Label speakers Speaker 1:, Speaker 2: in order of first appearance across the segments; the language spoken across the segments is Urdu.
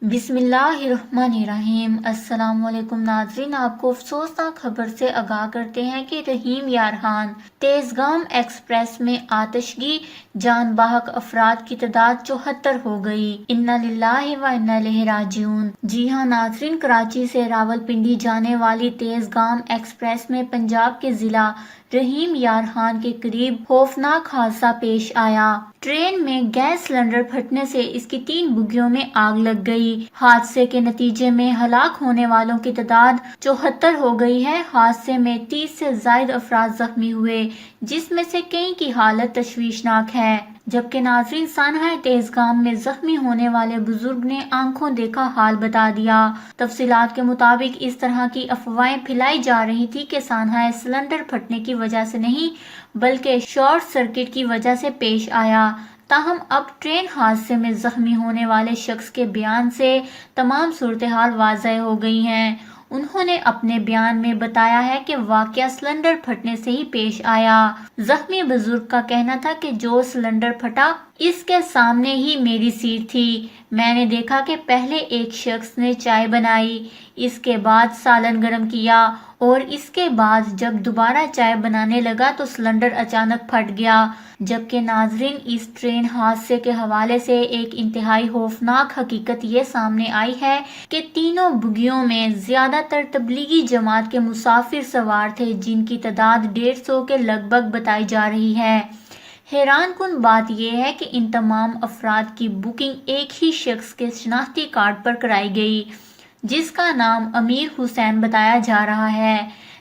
Speaker 1: بسم اللہ الرحمن الرحیم۔ السلام علیکم ناظرین، آپ کو افسوسناک خبر سے آگاہ کرتے ہیں کہ رحیم یارحان تیزگام ایکسپریس میں آتشگی، جان بحق افراد کی تعداد 74 ہو گئی۔ انا للہ و انا الیہ راجعون۔ جی ہاں ناظرین، کراچی سے راولپنڈی جانے والی تیزگام ایکسپریس میں پنجاب کے ضلع رحیم یارحان کے قریب خوفناک حادثہ پیش آیا۔ ٹرین میں گیس سلنڈر پھٹنے سے اس کی 3 بوگیوں میں آگ لگ گئی۔ حادثے کے نتیجے میں ہلاک ہونے والوں کی تعداد 74 ہو گئی ہے۔ حادثے میں 30 سے زائد افراد زخمی ہوئے، جس میں سے کئی کی حالت تشویشناک ہے، جبکہ ناظرین سانحہ تیزگام میں زخمی ہونے والے بزرگ نے آنکھوں دیکھا حال بتا دیا۔ تفصیلات کے مطابق اس طرح کی افواہیں پھیلائی جا رہی تھی کہ سانحہ سلنڈر پھٹنے کی وجہ سے نہیں بلکہ شارٹ سرکٹ کی وجہ سے پیش آیا۔ تاہم اب ٹرین حادثے میں زخمی ہونے والے شخص کے بیان سے تمام صورتحال واضح ہو گئی ہے۔ انہوں نے اپنے بیان میں بتایا ہے کہ واقعہ سلنڈر پھٹنے سے ہی پیش آیا۔ زخمی بزرگ کا کہنا تھا کہ جو سلنڈر پھٹا اس کے سامنے ہی میری سیٹ تھی۔ میں نے دیکھا کہ پہلے ایک شخص نے چائے بنائی، اس کے بعد سالن گرم کیا اور اس کے بعد جب دوبارہ چائے بنانے لگا تو سلنڈر اچانک پھٹ گیا۔ جبکہ ناظرین اس ٹرین حادثے کے حوالے سے ایک انتہائی خوفناک حقیقت یہ سامنے آئی ہے کہ تینوں بوگیوں میں زیادہ تر تبلیغی جماعت کے مسافر سوار تھے، جن کی تعداد 150 کے لگ بھگ بتائی جا رہی ہے۔ حیران کن بات یہ ہے کہ ان تمام افراد کی بکنگ ایک ہی شخص کے شناختی کارڈ پر کرائی گئی، جس کا نام امیر حسین بتایا جا رہا ہے۔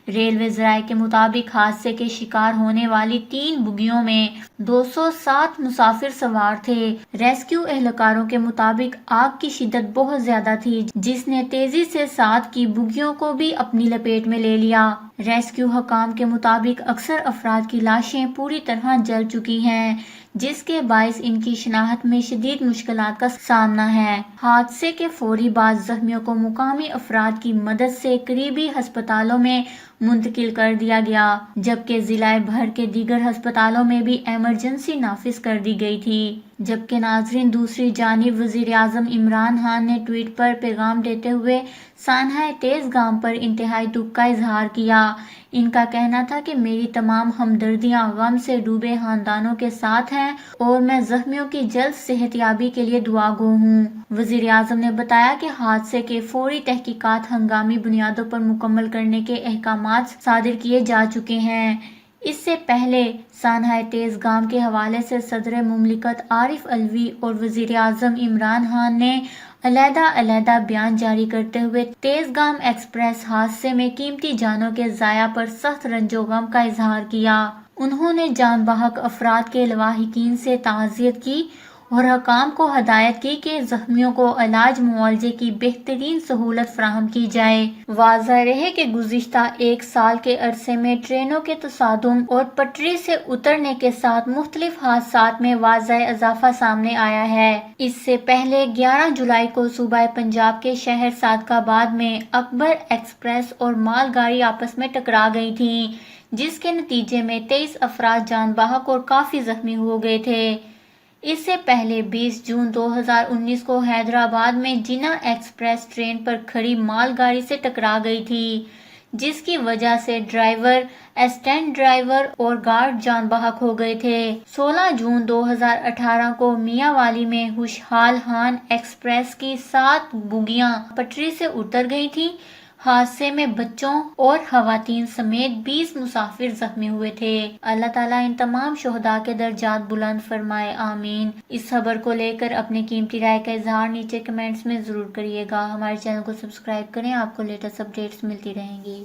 Speaker 1: ریلوے ذرائع کے مطابق حادثے کے شکار ہونے والی 3 بوگیوں میں 207 مسافر سوار تھے۔ ریسکیو اہلکاروں کے مطابق آگ کی شدت بہت زیادہ تھی، جس نے تیزی سے ساتھ کی بوگیوں کو بھی اپنی لپیٹ میں لے لیا۔ ریسکیو حکام کے مطابق اکثر افراد کی لاشیں پوری طرح جل چکی ہیں، جس کے باعث ان کی شناخت میں شدید مشکلات کا سامنا ہے۔ حادثے کے فوری بعد زخمیوں کو مقامی افراد کی مدد سے قریبی ہسپتالوں میں منتقل کر دیا گیا، جبکہ ضلع بھر کے دیگر ہسپتالوں میں بھی ایمرجنسی نافذ کر دی گئی تھی۔ جبکہ ناظرین دوسری جانب وزیر اعظم عمران خان نے ٹویٹ پر پیغام دیتے ہوئے سانحہ تیزگام پر انتہائی دکھ کا اظہار کیا۔ ان کا کہنا تھا کہ میری تمام ہمدردیاں غم سے ڈوبے خاندانوں کے ساتھ ہیں اور میں زخمیوں کی جلد صحت یابی کے لیے دعا گو ہوں۔ وزیر اعظم نے بتایا کہ حادثے کے فوری تحقیقات ہنگامی بنیادوں پر مکمل کرنے کے احکامات صادر کیے جا چکے ہیں۔ اس سے پہلے سانحہ تیزگام کے حوالے سے صدر مملکت عارف علوی اور وزیر اعظم عمران خان نے علیحدہ بیان جاری کرتے ہوئے تیزگام ایکسپریس حادثے میں قیمتی جانوں کے ضیاع پر سخت رنج و غم کا اظہار کیا۔ انہوں نے جان بحق افراد کے لواحقین سے تعزیت کی اور حکام کو ہدایت کی کہ زخمیوں کو علاج معالجے کی بہترین سہولت فراہم کی جائے۔ واضح رہے کہ گزشتہ 1 سال کے عرصے میں ٹرینوں کے تصادم اور پٹری سے اترنے کے ساتھ مختلف حادثات میں واضح اضافہ سامنے آیا ہے۔ اس سے پہلے 11 جولائی کو صوبہ پنجاب کے شہر صادق آباد میں اکبر ایکسپریس اور مال گاڑی آپس میں ٹکرا گئی تھیں، جس کے نتیجے میں 23 افراد جان بحق اور کافی زخمی ہو گئے تھے۔ اس سے پہلے 20 جون 2019 کو حیدرآباد میں جنا ایکسپریس ٹرین پر کھڑی مال گاڑی سے ٹکرا گئی تھی، جس کی وجہ سے ڈرائیور، اسسٹنٹ ڈرائیور اور گارڈ جان بحق ہو گئے تھے۔ 16 جون 2018 کو میاں والی میں خوشحال خان ایکسپریس کی 7 بوگیاں پٹری سے اتر گئی تھیں۔ حادثے میں بچوں اور خواتین سمیت 20 مسافر زخمی ہوئے تھے۔ اللہ تعالیٰ ان تمام شہداء کے درجات بلند فرمائے، آمین۔ اس خبر کو لے کر اپنی قیمتی رائے کا اظہار نیچے کمنٹس میں ضرور کریے گا۔ ہمارے چینل کو سبسکرائب کریں، آپ کو لیٹسٹ اپڈیٹس ملتی رہیں گی۔